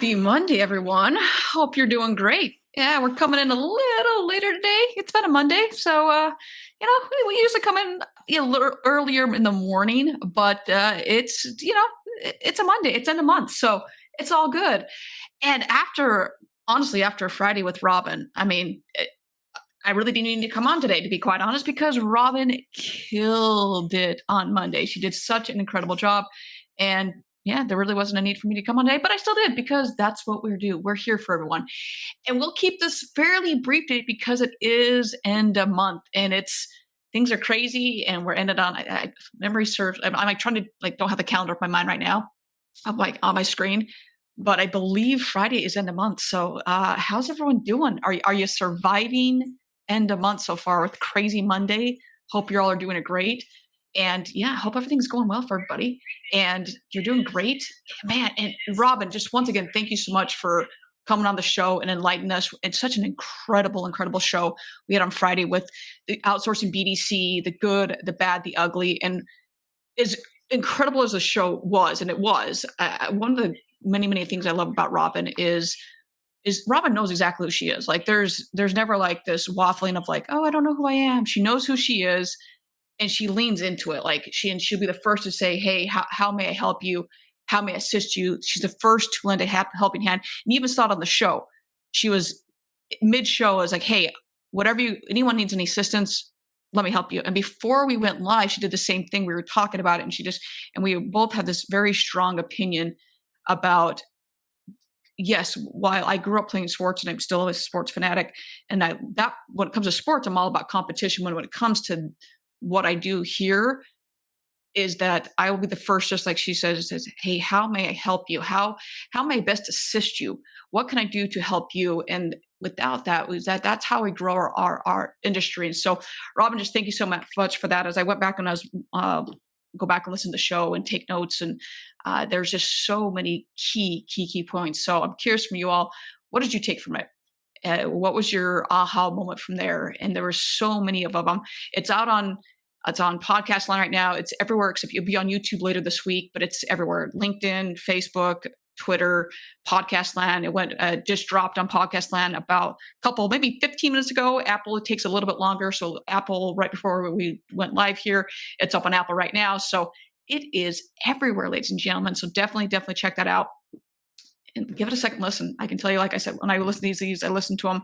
Happy Monday, everyone. Hope you're doing great. Yeah, we're coming in a little later today. It's been a Monday, so we usually come in a little earlier in the morning, but it's a Monday. It's end of month, so it's all good. And honestly, after Friday with Robin, I really didn't need to come on today, to be quite honest, because Robin killed it on Monday. She did such an incredible job. And yeah, there really wasn't a need for me to come on today, but I still did because that's what we do. We're here for everyone. And we'll keep this fairly brief today because it is end of month and things are crazy and we're ended on, memory serves. I'm like trying to don't have the calendar of my mind right now. I'm like on my screen, but I believe Friday is end of month. So how's everyone doing? Are you surviving end of month so far with crazy Monday? Hope you all are doing it great. And yeah, hope everything's going well for everybody. And you're doing great, man. And Robin, just once again, thank you so much for coming on the show and enlightening us. It's such an incredible show we had on Friday with the outsourcing BDC, the good, the bad, the ugly. And as incredible as the show was, and it was, one of the many things I love about Robin is Robin knows exactly who she is. Like there's never like this waffling of like, oh, I don't know who I am. She knows who she is. And she leans into it. She'll be the first to say, hey, how may I help you? How may I assist you? She's the first to lend a helping hand. And you even saw it on the show. She was mid-show, was like, hey, anyone needs any assistance, let me help you. And before we went live, she did the same thing. We were talking about it and we both had this very strong opinion about, yes, while I grew up playing sports and I'm still a sports fanatic. And when it comes to sports, I'm all about competition. When it comes to what I do here is that I will be the first, just like she says, hey, how may I help you? How may I best assist you? What can I do to help you? And without that's how we grow our industry. And so, Robin, just thank you so much for that. As I went back and I was go back and listen to the show and take notes, and there's just so many key points. So I'm curious from you all, what did you take from it? What was your aha moment from there? And there were so many of them. It's on podcast line right now. It's everywhere except you'll be on YouTube later this week, but it's everywhere. LinkedIn, Facebook, Twitter, podcast land. It just dropped on podcast land about maybe 15 minutes ago. Apple, it takes a little bit longer. So Apple, right before we went live here, it's up on Apple right now. So it is everywhere, ladies and gentlemen. So definitely check that out. And give it a second listen. I can tell you, like I said, when I listen to these, I listen to them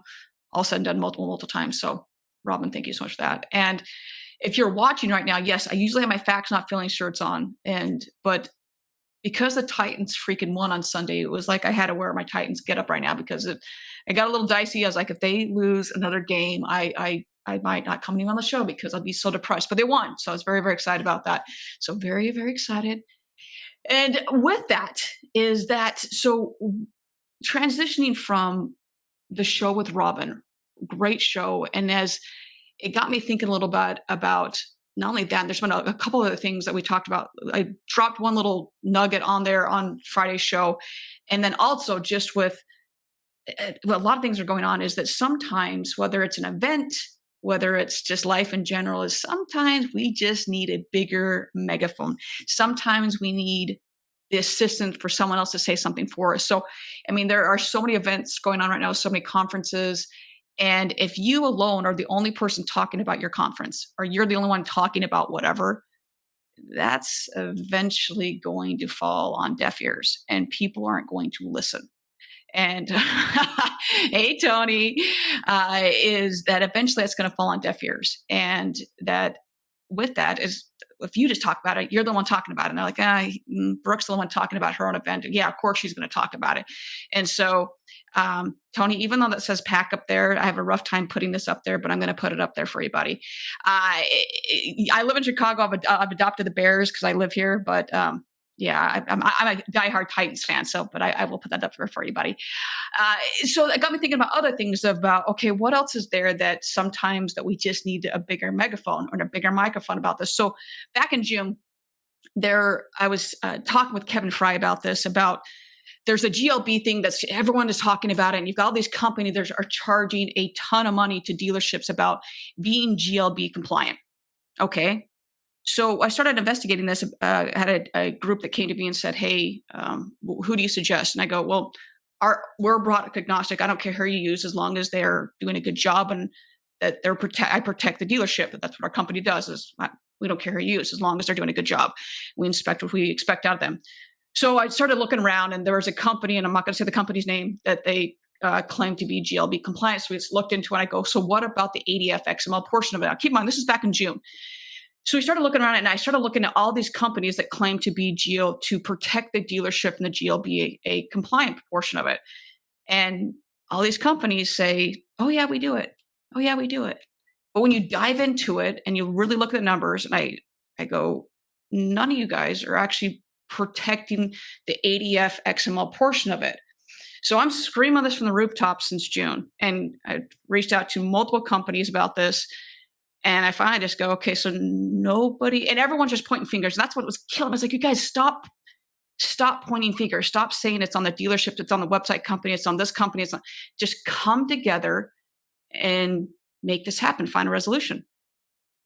all said and done multiple times. So Robin, thank you so much for that. And if you're watching right now, yes, I usually have my Facts Not Feelings shirts on. But because the Titans freaking won on Sunday, it was like I had to wear my Titans get up right now because it got a little dicey. I was like, if they lose another game, I might not come even on the show because I'll be so depressed. But they won. So I was very excited about that. So very excited. And with that so transitioning from the show with Robin, great show. And as it got me thinking a little bit about not only that, there's been a couple of other things that we talked about. I dropped one little nugget on there on Friday's show. And then also just with a lot of things are going on is that sometimes, whether it's an event, whether it's just life in general, is sometimes we just need a bigger megaphone. Sometimes we need the assistance for someone else to say something for us. So, there are so many events going on right now, so many conferences. And if you alone are the only person talking about your conference, or you're the only one talking about whatever, that's eventually going to fall on deaf ears and people aren't going to listen. And hey, Tony, is that eventually that's going to fall on deaf ears. And that with that is, if you just talk about it, you're the one talking about it. And they're like, Brooke's the one talking about her own event. And yeah, of course she's going to talk about it. And so, Tony, even though that says pack up there, I have a rough time putting this up there, but I'm going to put it up there for you, buddy. I live in Chicago. I've adopted the Bears because I live here, but yeah, I'm a diehard Titans fan. So, but I will put that up for you, buddy. So that got me thinking about other things about, okay, what else is there that sometimes that we just need a bigger megaphone or a bigger microphone about this? So back in June, I was talking with Kevin Fry about this, there's a GLB thing that's everyone is talking about it. And you've got all these companies that are charging a ton of money to dealerships about being GLB compliant. Okay. So I started investigating this. I had a group that came to me and said, hey, who do you suggest? And I go, well, we're product agnostic. I don't care who you use as long as they're doing a good job and that I protect the dealership. That's what our company does we don't care who you use as long as they're doing a good job. We inspect what we expect out of them. So I started looking around and there was a company, and I'm not going to say the company's name, that they claim to be GLB compliant. So we just looked into it and I go, so what about the ADF XML portion of it? Now, keep in mind, this is back in June. So we started looking around and I started looking at all these companies that claim to be to protect the dealership and the GLBA compliant portion of it. And all these companies say, oh yeah, we do it. Oh yeah, we do it. But when you dive into it and you really look at the numbers, and I go, none of you guys are actually protecting the ADF XML portion of it. So I'm screaming this from the rooftop since June. And I reached out to multiple companies about this. And I finally just go, okay, so nobody, and everyone's just pointing fingers. And that's what was killing me. I was like, you guys stop pointing fingers. Stop saying it's on the dealership, it's on the website company, it's on this company. Just come together and make this happen. Find a resolution.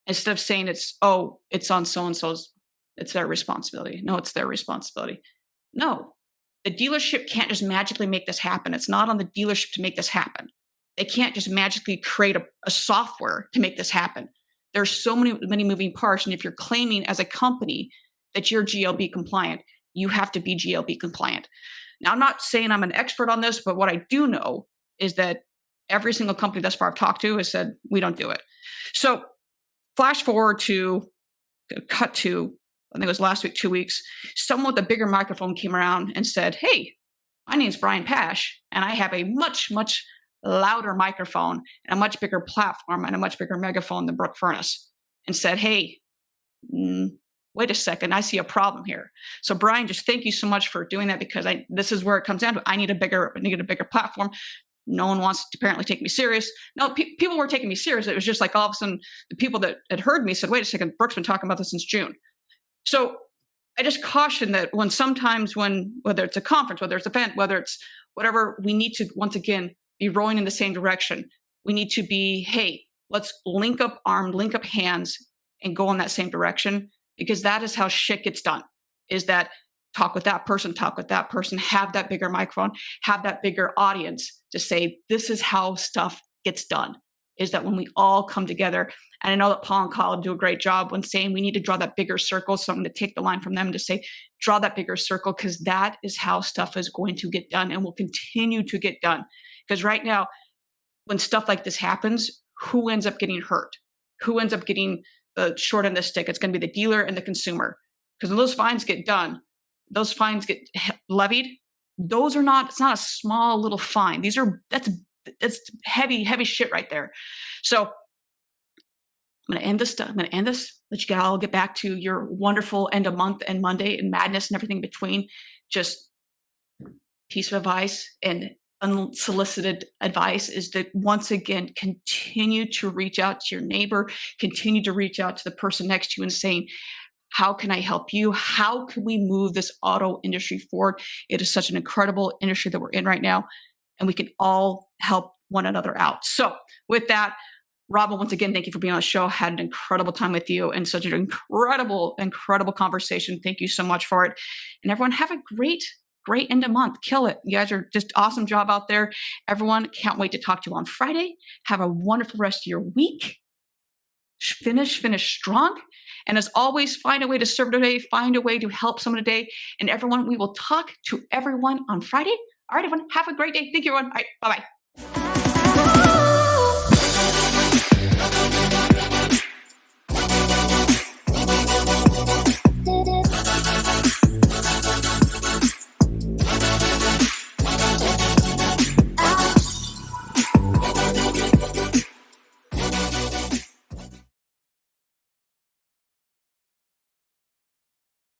Instead of saying it's on so-and-so's, it's their responsibility. No, it's their responsibility. No, the dealership can't just magically make this happen. It's not on the dealership to make this happen. They can't just magically create a software to make this happen. There's so many moving parts. And if you're claiming as a company that you're GLB compliant, you have to be GLB compliant. Now, I'm not saying I'm an expert on this, but what I do know is that every single company thus far I've talked to has said, we don't do it. So flash forward cut to, I think it was last week, 2 weeks, someone with a bigger microphone came around and said, hey, my name's Brian Pasch, and I have a much, much louder microphone and a much bigger platform and a much bigger megaphone than Brooke Furniss, and said, hey, wait a second, I see a problem here. So Brian, just thank you so much for doing that, because this is where it comes down to. I need a bigger platform. No one wants to apparently take me serious. No, people were taking me serious. It was just like all of a sudden the people that had heard me said, wait a second, Brooke's been talking about this since June. So I just caution that whether it's a conference, whether it's an event, whether it's whatever, we need to, once again, be rowing in the same direction. We need to be, hey, let's link up arms, link up hands, and go in that same direction, because that is how shit gets done, is that talk with that person, have that bigger microphone, have that bigger audience to say, this is how stuff gets done, is that when we all come together. And I know that Paul and Colin do a great job when saying we need to draw that bigger circle. So I'm going to take the line from them to say, draw that bigger circle, because that is how stuff is going to get done and will continue to get done. Because right now, when stuff like this happens, who ends up getting hurt? Who ends up getting the short end of the stick? It's going to be the dealer and the consumer. Because when those fines get done, those fines get levied. It's not a small little fine. That's heavy, heavy shit right there. So I'm going to end this. Let you all get back to your wonderful end of month and Monday and madness and everything in between. Just piece of advice and unsolicited advice is that, once again, continue to reach out to your neighbor, continue to reach out to the person next to you and saying, how can I help you? How can we move this auto industry forward? It is such an incredible industry that we're in right now, and we can all help one another out. So with that, Robin, once again, thank you for being on the show. Had an incredible time with you and such an incredible, incredible conversation. Thank you so much for it. And everyone, have a great end of month. Kill it. You guys are just awesome job out there. Everyone, can't wait to talk to you on Friday. Have a wonderful rest of your week. Finish strong. And as always, find a way to serve today. Find a way to help someone today. And everyone, we will talk to everyone on Friday. All right, everyone, have a great day. Thank you, everyone. All right, bye-bye.